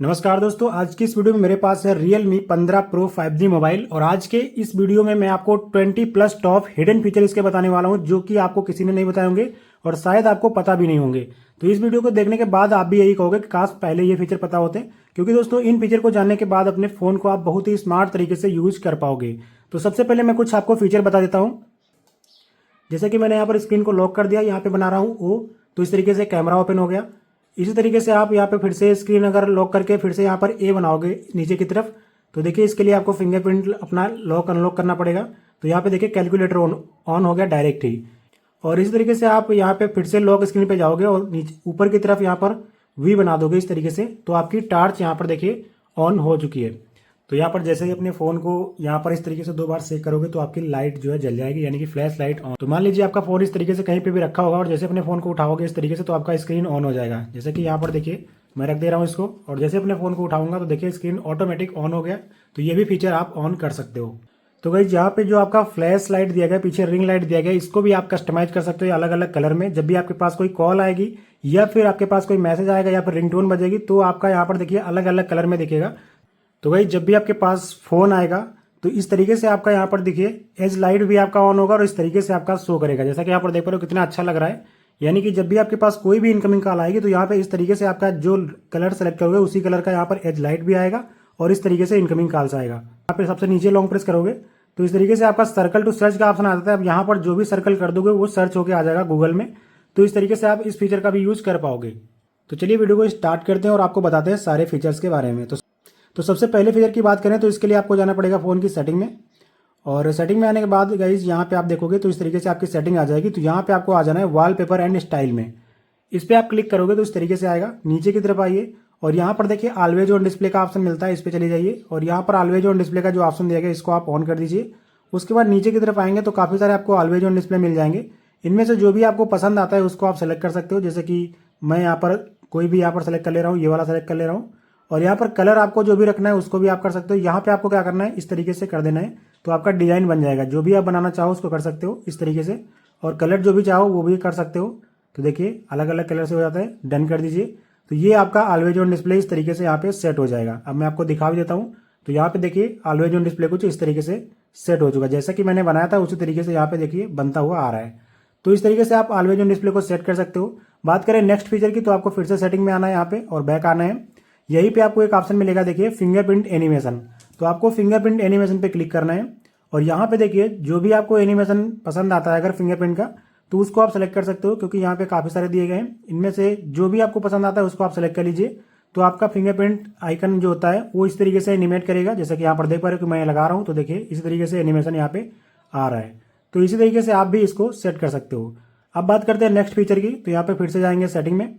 नमस्कार दोस्तों, आज की इस वीडियो में मेरे पास है Realme 15 Pro 5G मोबाइल। और आज के इस वीडियो में मैं आपको 20+ टॉप हिडन फीचर इसके बताने वाला हूं जो कि आपको किसी ने नहीं बताए होंगे और शायद आपको पता भी नहीं होंगे। तो इस वीडियो को देखने के बाद आप भी यही कहोगे कि काश पहले ये फीचर पता होते, क्योंकि दोस्तों इन फीचर को जानने के बाद अपने फोन को आप बहुत ही स्मार्ट तरीके से यूज कर पाओगे। तो सबसे पहले मैं कुछ आपको फीचर बता देता हूँ। जैसे कि मैंने यहाँ पर स्क्रीन को लॉक कर दिया, यहाँ पे बना रहा हूँ ओ, तो इस तरीके से कैमरा ओपन हो गया। इसी तरीके से आप यहाँ पे फिर से स्क्रीन अगर लॉक करके फिर से यहाँ पर ए बनाओगे नीचे की तरफ, तो देखिए इसके लिए आपको फिंगरप्रिंट अपना लॉक अनलॉक करना पड़ेगा। तो यहाँ पे देखिए कैलकुलेटर ऑन हो गया डायरेक्ट ही। और इसी तरीके से आप यहाँ पे फिर से लॉक स्क्रीन पे जाओगे और नीचे ऊपर की तरफ यहाँ पर वी बना दोगे इस तरीके से, तो आपकी टार्च यहाँ पर देखिए ऑन हो चुकी है। तो यहाँ पर जैसे ही अपने फोन को यहाँ पर इस तरीके से 2 बार सेक करोगे तो आपकी लाइट जो है जल जाएगी, यानी कि फ्लैश लाइट ऑन। तो मान लीजिए आपका फोन इस तरीके से कहीं पे भी रखा होगा और जैसे अपने फोन को उठाओगे इस तरीके से तो आपका स्क्रीन ऑन हो जाएगा। जैसे कि यहाँ पर देखिए मैं रख दे रहा हूँ इसको, और जैसे अपने फोन को उठाऊंगा तो देखिए स्क्रीन ऑटोमेटिक ऑन हो गया। तो ये भी फीचर आप ऑन कर सकते हो। तो गाइस यहाँ पे जो आपका फ्लैश लाइट दिया गया, पीछे रिंग लाइट दिया गया, इसको भी आप कस्टमाइज कर सकते हो अलग अलग कलर में। जब भी आपके पास कोई कॉल आएगी या फिर आपके पास कोई मैसेज आएगा या फिर रिंगटोन बजेगी तो आपका यहाँ पर देखिए अलग अलग कलर में दिखेगा। तो भाई जब भी आपके पास फोन आएगा तो इस तरीके से आपका यहाँ पर देखिए एज लाइट भी आपका ऑन होगा और इस तरीके से आपका शो करेगा। जैसा कि यहाँ पर देख पा रहे हो कितना अच्छा लग रहा है। यानी कि जब भी आपके पास कोई भी इनकमिंग कॉल आएगी तो यहाँ पे इस तरीके से आपका जो कलर सेलेक्ट करोगे उसी कलर का यहाँ पर एज लाइट भी आएगा और इस तरीके से इनकमिंग कॉल्स आएगा। यहाँ पे सबसे नीचे लॉन्ग प्रेस करोगे तो इस तरीके से आपका सर्कल टू सर्च का ऑप्शन आ जाता है। अब यहाँ पर जो भी सर्कल कर दोगे वो सर्च होकर आ जाएगा गूगल में। तो इस तरीके से आप इस फीचर का भी यूज कर पाओगे। तो चलिए वीडियो को स्टार्ट करते हैं और आपको बताते हैं सारे फीचर्स के बारे में। तो सबसे पहले फीचर की बात करें तो इसके लिए आपको जाना पड़ेगा फ़ोन की सेटिंग में। और सेटिंग में आने के बाद गाइज यहाँ पे आप देखोगे तो इस तरीके से आपकी सेटिंग आ जाएगी। तो यहाँ पे आपको आ जाना है वॉलपेपर एंड स्टाइल में। इस पर आप क्लिक करोगे तो इस तरीके से आएगा। नीचे की तरफ आइए और यहाँ पर देखिए ऑलवेज ऑन डिस्प्ले का ऑप्शन मिलता है, इस पर चले जाइए और यहाँ पर ऑलवेज ऑन डिस्प्ले का जो ऑप्शन दिया गया इसको आप ऑन कर दीजिए। उसके बाद नीचे की तरफ आएंगे तो काफ़ी सारे आपको ऑलवेज ऑन डिस्प्ले मिल जाएंगे। इनमें से जो भी आपको पसंद आता है उसको आप सेलेक्ट कर सकते हो। जैसे कि मैं यहाँ पर कोई भी यहाँ पर सेलेक्ट कर ले रहा हूँ, ये वाला सेलेक्ट कर ले रहा हूँ। और यहाँ पर कलर आपको जो भी रखना है उसको भी आप कर सकते हो। यहाँ पे आपको क्या करना है, इस तरीके से कर देना है तो आपका डिजाइन बन जाएगा। जो भी आप बनाना चाहो उसको कर सकते हो इस तरीके से, और कलर जो भी चाहो वो भी कर सकते हो। तो देखिए अलग अलग कलर से हो जाता है। डन कर दीजिए। तो ये आपका ऑलवेज ऑन डिस्प्ले इस तरीके से यहाँ पे सेट हो जाएगा। अब मैं आपको दिखा भी देता हूँ। तो यहाँ पे देखिए ऑलवेज ऑन डिस्प्ले कुछ इस तरीके से सेट हो चुका है। जैसा कि मैंने बनाया था उसी तरीके से यहाँ पे देखिए बनता हुआ आ रहा है। तो इस तरीके से आप ऑलवेज ऑन डिस्प्ले को सेट कर सकते हो। बात करें नेक्स्ट फीचर की तो आपको फिर से सेटिंग में आना है यहाँ पे और बैक आना है। यहीं पे आपको एक ऑप्शन मिलेगा देखिए फिंगरप्रिंट एनिमेशन। तो आपको फिंगरप्रिंट एनिमेशन पे क्लिक करना है और यहाँ पे देखिए जो भी आपको एनिमेशन पसंद आता है अगर फिंगरप्रिंट का तो उसको आप सेलेक्ट कर सकते हो, क्योंकि यहाँ पे काफ़ी सारे दिए गए हैं। इनमें से जो भी आपको पसंद आता है उसको आप सेलेक्ट कर लीजिए। तो आपका फिंगरप्रिंट आइकन जो होता है वो इस तरीके से एनिमेट करेगा। जैसे कि यहाँ पर देख पा रहे हो कि मैं लगा रहा हूँ तो देखिए इसी तरीके से एनिमेशन यहाँ पे आ रहा है। तो इसी तरीके से आप भी इसको सेट कर सकते हो। अब बात करते हैं नेक्स्ट फीचर की। तो यहाँ पे फिर से जाएंगे सेटिंग में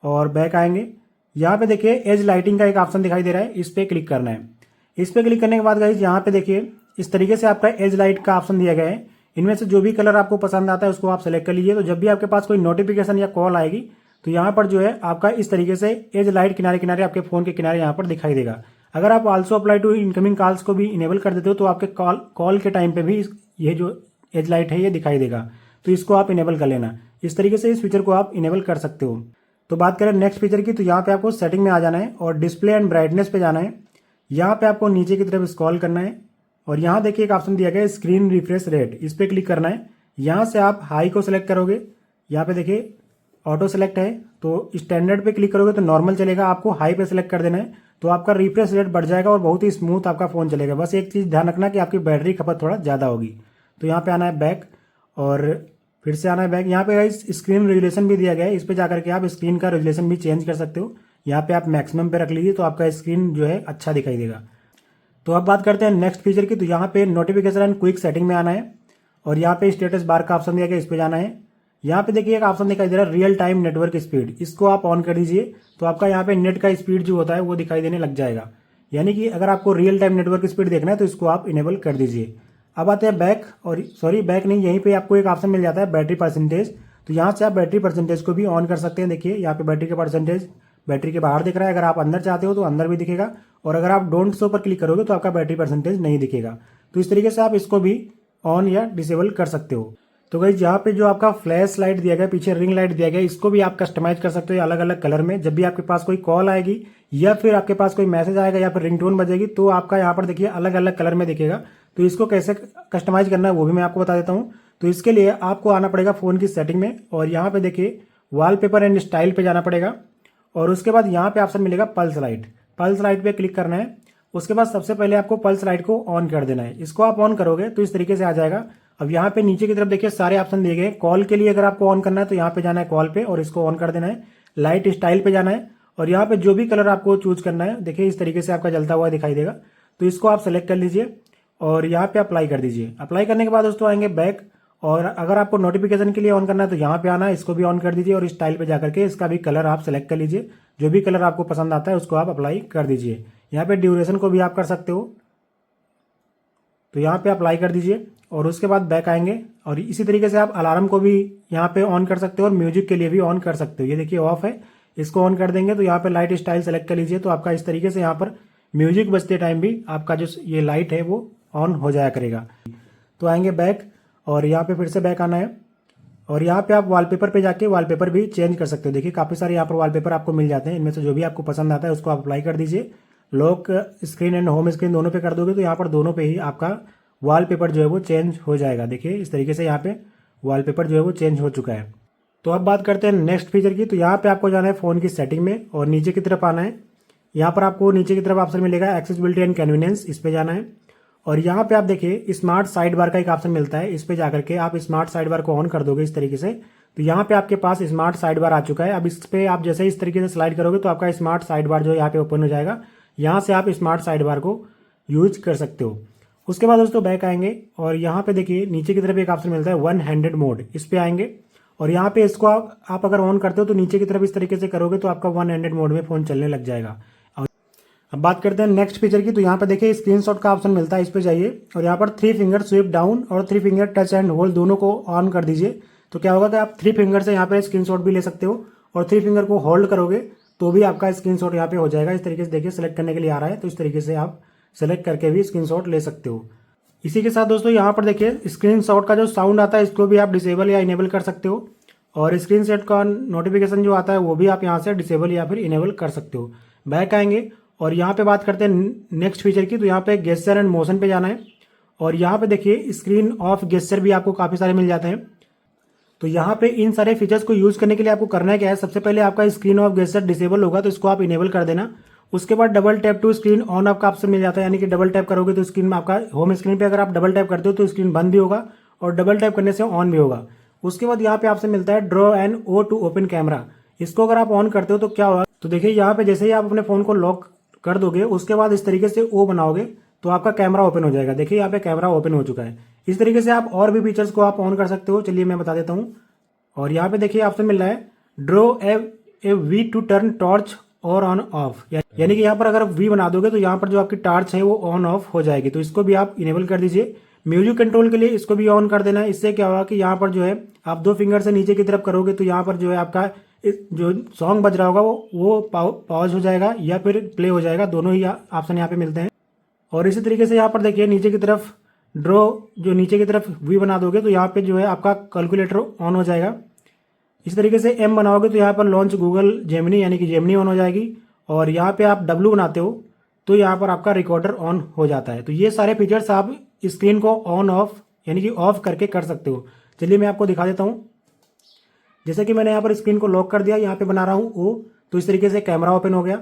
और बैक आएंगे। यहाँ पे देखिए एज लाइटिंग का एक ऑप्शन दिखाई दे रहा है, इस पर क्लिक करना है। इस पर क्लिक करने के बाद गाइज यहाँ पे देखिए इस तरीके से आपका एज लाइट का ऑप्शन दिया गया है। इनमें से जो भी कलर आपको पसंद आता है उसको आप सेलेक्ट कर लीजिए। तो जब भी आपके पास कोई नोटिफिकेशन या कॉल आएगी तो यहाँ पर जो है आपका इस तरीके से एज लाइट किनारे किनारे आपके फोन के किनारे यहाँ पर दिखाई देगा। अगर आप also apply to incoming calls को भी इनेबल कर देते हो तो आपके कॉल के टाइम पे भी ये जो एज लाइट है ये दिखाई देगा। तो इसको आप इनेबल कर लेना। इस तरीके से इस फीचर को आप इनेबल कर सकते हो। तो बात करें नेक्स्ट फीचर की तो यहाँ पे आपको सेटिंग में आ जाना है और डिस्प्ले एंड ब्राइटनेस पे जाना है। यहाँ पे आपको नीचे की तरफ स्क्रॉल करना है और यहाँ देखिए एक ऑप्शन दिया गया है स्क्रीन रिफ्रेश रेट, इस पर क्लिक करना है। यहाँ से आप हाई को सिलेक्ट करोगे। यहाँ पे देखिए ऑटो सेलेक्ट है तो स्टैंडर्ड पे क्लिक करोगे तो नॉर्मल चलेगा। आपको हाई पे सिलेक्ट कर देना है तो आपका रिफ्रेश रेट बढ़ जाएगा और बहुत ही स्मूथ आपका फोन चलेगा। बस एक चीज़ ध्यान रखना कि आपकी बैटरी खपत थोड़ा ज़्यादा होगी। तो यहाँ पे आना है बैक और फिर से आना है बैक। यहाँ पे गाइस स्क्रीन रेजुलेशन भी दिया गया है, इस पे जाकर के आप स्क्रीन का रेजुलेशन भी चेंज कर सकते हो। यहाँ पे आप मैक्सिमम पे रख लीजिए तो आपका स्क्रीन जो है अच्छा दिखाई देगा। तो अब बात करते हैं नेक्स्ट फीचर की। तो यहाँ पे नोटिफिकेशन एंड क्विक सेटिंग में आना है और यहाँ पे स्टेटस बार का ऑप्शन दिया गया, इस पे जाना है। यहाँ पे देखिए एक ऑप्शन दिखाई दे रहा है रियल टाइम नेटवर्क स्पीड, इसको आप ऑन कर दीजिए तो आपका यहाँ पे नेट का स्पीड जो होता है वो दिखाई देने लग जाएगा। यानी कि अगर आपको रियल टाइम नेटवर्क स्पीड देखना है तो इसको आप इनेबल कर दीजिए। अब आते हैं बैक, और सॉरी बैक नहीं, यहीं पे आपको एक ऑप्शन मिल जाता है बैटरी परसेंटेज। तो यहाँ से आप बैटरी परसेंटेज को भी ऑन कर सकते हैं। देखिए यहाँ पे बैटरी का परसेंटेज बैटरी के बाहर दिख रहा है। अगर आप अंदर चाहते हो तो अंदर भी दिखेगा और अगर आप डोंट शो पर क्लिक करोगे तो आपका बैटरी परसेंटेज नहीं दिखेगा। तो इस तरीके से आप इसको भी ऑन या डिसेबल कर सकते हो। तो गाइस यहाँ पे जो आपका फ्लैश लाइट दिया गया, पीछे रिंग लाइट दिया गया, इसको भी आप कस्टमाइज कर सकते हो अलग अलग कलर में। जब भी आपके पास कोई कॉल आएगी या फिर आपके पास कोई मैसेज आएगा या फिर रिंगटोन बजेगी तो आपका यहाँ पर देखिए अलग अलग कलर में दिखेगा। तो इसको कैसे कस्टमाइज करना है वो भी मैं आपको बता देता हूँ। तो इसके लिए आपको आना पड़ेगा फ़ोन की सेटिंग में और यहाँ पे देखिए वॉलपेपर एंड स्टाइल पे जाना पड़ेगा और उसके बाद यहाँ पे ऑप्शन मिलेगा पल्स लाइट। पल्स लाइट पे क्लिक करना है। उसके बाद सबसे पहले आपको पल्स लाइट को ऑन कर देना है। इसको आप ऑन करोगे तो इस तरीके से आ जाएगा। अब यहाँ पे नीचे की तरफ देखिए सारे ऑप्शन दिए गए। कॉल के लिए अगर आपको ऑन करना है तो यहाँ पे जाना है कॉल पे और इसको ऑन कर देना है। लाइट स्टाइल पे जाना है और यहाँ पे जो भी कलर आपको चूज करना है देखिए इस तरीके से आपका जलता हुआ दिखाई देगा। तो इसको आप सेलेक्ट कर लीजिए और यहाँ पे अप्लाई कर दीजिए। अप्लाई करने के बाद दोस्तों आएंगे बैक और अगर आपको नोटिफिकेशन के लिए ऑन करना है तो यहाँ पे आना है, इसको भी ऑन कर दीजिए और स्टाइल पे जाकर के इसका भी कलर आप सेलेक्ट कर लीजिए। जो भी कलर आपको पसंद आता है उसको आप अप्लाई कर दीजिए। यहाँ पे ड्यूरेशन को भी आप कर सकते हो तो यहाँ पे अप्लाई कर दीजिए और उसके बाद बैक आएंगे और इसी तरीके से आप अलार्म को भी यहाँ पे ऑन कर सकते हो और म्यूजिक के लिए भी ऑन कर सकते हो। ये देखिए ऑफ है, इसको ऑन कर देंगे तो यहाँ पे लाइट स्टाइल सेलेक्ट कर लीजिए तो आपका इस तरीके से यहाँ पर म्यूजिक बजते टाइम भी आपका जो ये लाइट है वो ऑन हो जाया करेगा। तो आएंगे बैक और यहाँ पे फिर से बैक आना है और यहाँ पे आप वॉलपेपर पे जाके वॉलपेपर भी चेंज कर सकते हो। देखिए काफ़ी सारे यहाँ पर वॉलपेपर आपको मिल जाते हैं, इनमें से जो भी आपको पसंद आता है उसको आप अप्लाई कर दीजिए। Lock screen and home screen दोनों पे कर दोगे तो यहाँ पर दोनों पे ही आपका वॉलपेपर जो है वो चेंज हो जाएगा। देखिए इस तरीके से यहाँ पे वॉलपेपर जो है वो चेंज हो चुका है। तो अब बात करते हैं नेक्स्ट फीचर की। तो यहाँ पे आपको जाना है फ़ोन की सेटिंग में और नीचे की तरफ आना है। यहाँ पर आपको नीचे की तरफ ऑप्शन मिलेगा एक्सेसिबिलिटी एंड कन्वीनियंस, इस पे जाना है और यहाँ पे आप देखिए स्मार्ट साइड बार का एक ऑप्शन मिलता है। इस पे जाकर के आप स्मार्ट साइड बार को ऑन कर दोगे इस तरीके से तो यहाँ पे आपके पास स्मार्ट साइड बार आ चुका है। अब इस पे आप जैसे इस तरीके से स्लाइड करोगे तो आपका स्मार्ट साइड बार जो है यहाँ पे ओपन हो जाएगा। यहाँ से आप स्मार्ट साइड बार को यूज कर सकते हो। उसके बाद दोस्तों बैक आएंगे और यहाँ पे देखिए नीचे की तरफ एक ऑप्शन मिलता है वन हैंडेड मोड, इस पे आएंगे और यहाँ पे इसको आप अगर ऑन करते हो तो नीचे की तरफ इस तरीके से करोगे तो आपका वन हैंडेड मोड में फोन चलने लग जाएगा। अब बात करते हैं नेक्स्ट फीचर की। तो यहाँ पे देखिए स्क्रीनशॉट का ऑप्शन मिलता है, इस पे जाइए और यहाँ पर 3 फिंगर स्वीप डाउन और 3 फिंगर टच एंड होल्ड दोनों को ऑन कर दीजिए। तो क्या होगा कि आप 3 फिंगर से यहाँ पे स्क्रीनशॉट भी ले सकते हो और 3 फिंगर को होल्ड करोगे तो भी आपका स्क्रीनशॉट यहाँ पे हो जाएगा। इस तरीके से देखिए सेलेक्ट करने के लिए आ रहा है तो इस तरीके से आप सेलेक्ट करके भी स्क्रीनशॉट ले सकते हो। इसी के साथ दोस्तों यहाँ पर देखिए स्क्रीनशॉट का जो साउंड आता है इसको भी आप डिसेबल या इनेबल कर सकते हो और स्क्रीनशॉट का नोटिफिकेशन जो आता है वो भी आप यहाँ से डिसेबल या फिर इनेबल कर सकते हो। बैक आएंगे और यहाँ पे बात करते हैं नेक्स्ट फीचर की। तो यहाँ पे गेस्चर एंड मोशन पे जाना है और यहाँ पे देखिए स्क्रीन ऑफ गेस्चर भी आपको काफ़ी सारे मिल जाते हैं। तो यहाँ पे इन सारे फीचर्स को यूज करने के लिए आपको करना है क्या है, सबसे पहले आपका स्क्रीन ऑफ गेस्चर डिसेबल होगा तो इसको आप इनेबल कर देना। उसके बाद double tap to screen on off का ऑप्शन मिल जाता है, यानी कि डबल टैप करोगे तो स्क्रीन में आपका होम स्क्रीन पे अगर आप डबल टैप करते हो तो स्क्रीन बंद भी होगा और डबल टैप करने से ऑन भी होगा। उसके बाद यहाँ पे ऑप्शन मिलता है draw and O to open camera, इसको अगर आप ऑन करते हो तो क्या होगा, तो देखिए यहाँ पे जैसे ही आप अपने फोन को लॉक कर दोगे उसके बाद इस तरीके से ओ बनाओगे तो आपका कैमरा ओपन हो जाएगा। देखिए यहाँ पे कैमरा ओपन हो चुका है। इस तरीके से आप और भी फीचर्स को आप ऑन कर सकते हो, चलिए मैं बता देता हूँ। और यहाँ पे देखिए ऑप्शन मिल रहा है draw a V to turn torch और ऑन ऑफ, यानी कि यहाँ पर अगर वी बना दोगे तो यहाँ पर जो आपकी टॉर्च है वो ऑन ऑफ हो जाएगी। तो इसको भी आप इनेबल कर दीजिए। म्यूजिक कंट्रोल के लिए इसको भी ऑन कर देना है। इससे क्या होगा कि यहाँ पर जो है आप 2 फिंगर से नीचे की तरफ करोगे तो यहाँ पर जो है आपका जो सॉन्ग बज रहा होगा वो पॉज हो जाएगा या फिर प्ले हो जाएगा, दोनों ही ऑप्शन यहाँ पे मिलते हैं। और इसी तरीके से यहाँ पर देखिए नीचे की तरफ ड्रॉ जो नीचे की तरफ वी बना दोगे तो यहाँ पे जो है आपका कैलकुलेटर ऑन हो जाएगा। इस तरीके से एम बनाओगे तो यहाँ पर लॉन्च गूगल जेमिनी यानी कि जेमिनी ऑन हो जाएगी। और यहाँ पे आप डब्ल्यू बनाते हो तो यहाँ पर आपका रिकॉर्डर ऑन हो जाता है। तो ये सारे फीचर्स आप स्क्रीन को ऑन ऑफ यानी कि ऑफ करके कर सकते हो। चलिए मैं आपको दिखा देता हूँ। जैसे कि मैंने यहाँ पर स्क्रीन को लॉक कर दिया, यहाँ पे बना रहा हूँ ओ, तो इस तरीके से कैमरा ओपन हो गया।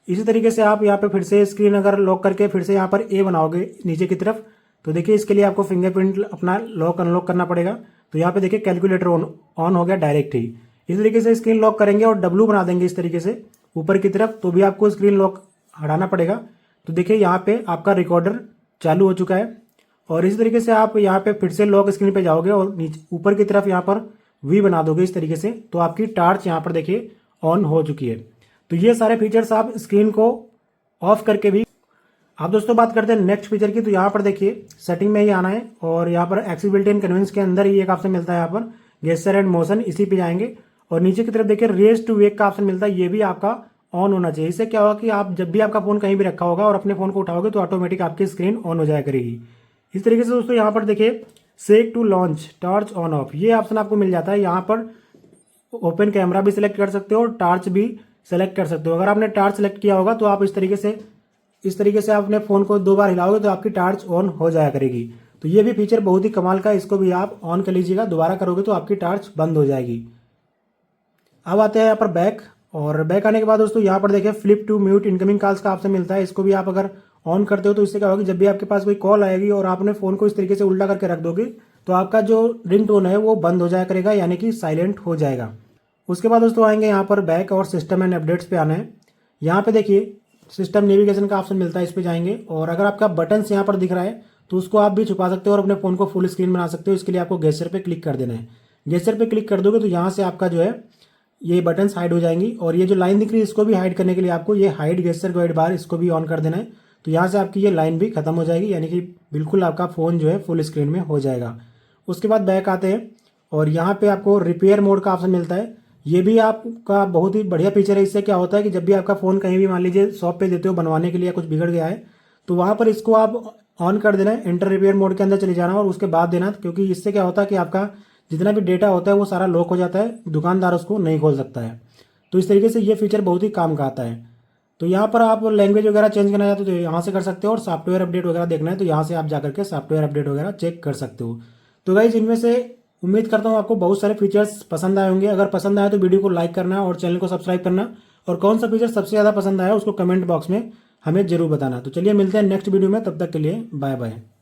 इसी तरीके से आप यहाँ पे फिर से स्क्रीन अगर लॉक करके फिर से यहाँ पर ए बनाओगे नीचे की तरफ तो देखिए इसके लिए आपको फिंगरप्रिंट अपना लॉक अनलॉक करना पड़ेगा। तो यहाँ पे देखिए कैलकुलेटर ऑन हो गया डायरेक्ट ही। इस तरीके से स्क्रीन लॉक करेंगे और डब्लू बना देंगे इस तरीके से ऊपर की तरफ, तो भी आपको स्क्रीन लॉक हटाना पड़ेगा। तो देखिए यहाँ पे आपका रिकॉर्डर चालू हो चुका है। और इसी तरीके से आप यहाँ पे फिर से लॉक स्क्रीन पे जाओगे और नीचे ऊपर की तरफ यहाँ पर वी बना दोगे इस तरीके से, तो आपकी टार्च यहाँ पर देखिए ऑन हो चुकी है। तो ये सारे फीचर्स आप स्क्रीन को ऑफ करके भी। आप दोस्तों बात करते हैं नेक्स्ट फीचर की। तो यहाँ पर देखिए सेटिंग में ही आना है और यहाँ पर एक्सेसिबिलिटी एंड कन्वीनियंस के अंदर ही एक ऑप्शन मिलता है यहाँ पर गेस्चर एंड मोशन, इसी पे जाएंगे और नीचे की तरफ देखिए रेज टू वेक का ऑप्शन मिलता है, ये भी आपका ऑन होना चाहिए। इससे क्या होगा कि आप जब भी आपका फोन कहीं भी रखा होगा और अपने फोन को उठाओगे तो ऑटोमेटिक आपकी स्क्रीन ऑन हो जाया करेगी। इस तरीके से दोस्तों यहाँ पर देखिए shake to launch torch on off, ये ऑप्शन आपको मिल जाता है। यहाँ पर ओपन कैमरा भी सिलेक्ट कर सकते हो और टॉर्च भी सेलेक्ट कर सकते हो। अगर आपने टार्च सेलेक्ट किया होगा तो आप इस तरीके से आप अपने फ़ोन को 2 बार हिलाओगे तो आपकी टार्च ऑन हो जाया करेगी। तो ये भी फीचर बहुत ही कमाल का है, इसको भी आप ऑन कर लीजिएगा। दोबारा करोगे तो आपकी टार्च बंद हो जाएगी। अब आते हैं यहाँ पर बैक, और बैक आने के बाद दोस्तों यहाँ पर देखिए flip to mute incoming calls का ऑप्शन मिलता है। इसको भी आप अगर ऑन करते हो तो इससे क्या होगा कि जब भी आपके पास कोई कॉल आएगी और आपने फ़ोन को इस तरीके से उल्टा करके रख दोगे तो आपका जो रिंग टोन है वो बंद हो जाया करेगा, यानी कि साइलेंट हो जाएगा। उसके बाद दोस्तों आएंगे यहाँ पर बैक और सिस्टम एंड अपडेट्स पे आना है। यहाँ पे देखिए सिस्टम नेविगेशन का ऑप्शन मिलता है, इस पे जाएंगे और अगर आपका बटन्स यहाँ पर दिख रहा है तो उसको आप भी छुपा सकते हो और अपने फ़ोन को फुल स्क्रीन बना सकते हो। इसके लिए आपको गेस्चर पे क्लिक कर देना है। गेस्चर पे क्लिक कर दोगे तो यहाँ से आपका जो है ये बटन्स हाइड हो जाएंगी, और ये जो लाइन दिख रही है इसको भी हाइड करने के लिए आपको ये हाइड गेस्चर गाइड बार इसको भी ऑन कर देना है। तो यहाँ से आपकी ये लाइन भी खत्म हो जाएगी, यानी कि बिल्कुल आपका फ़ोन जो है फुल स्क्रीन में हो जाएगा। उसके बाद बैक आते हैं और यहाँ पे आपको रिपेयर मोड का ऑप्शन मिलता है। ये भी आपका बहुत ही बढ़िया फीचर है। इससे क्या होता है कि जब भी आपका फ़ोन कहीं भी मान लीजिए शॉप पे देते हो बनवाने के लिए, कुछ बिगड़ गया है तो वहाँ पर इसको आप ऑन कर देना है, एंटर रिपेयर मोड के अंदर चले जाना और उसके बाद देना, क्योंकि इससे क्या होता है कि आपका जितना भी डेटा होता है वो सारा लॉक हो जाता है, दुकानदार उसको नहीं खोल सकता है। तो इस तरीके से ये फीचर बहुत ही काम का आता है। तो यहाँ पर आप लैंग्वेज वगैरह चेंज करना चाहते हो तो यहाँ से कर सकते हो, और सॉफ्टवेयर अपडेट वगैरह देखना है तो यहाँ से आप जाकर के सॉफ्टवेयर अपडेट वगैरह चेक कर सकते हो। तो गाइज इनमें से उम्मीद करता हूँ आपको बहुत सारे फीचर्स पसंद आए होंगे। अगर पसंद आए तो वीडियो को लाइक करना और चैनल को सब्सक्राइब करना, और कौन सा फीचर सबसे ज़्यादा पसंद आया उसको कमेंट बॉक्स में हमें जरूर बताना। तो चलिए मिलते हैं नेक्स्ट वीडियो में, तब तक के लिए बाय बाय।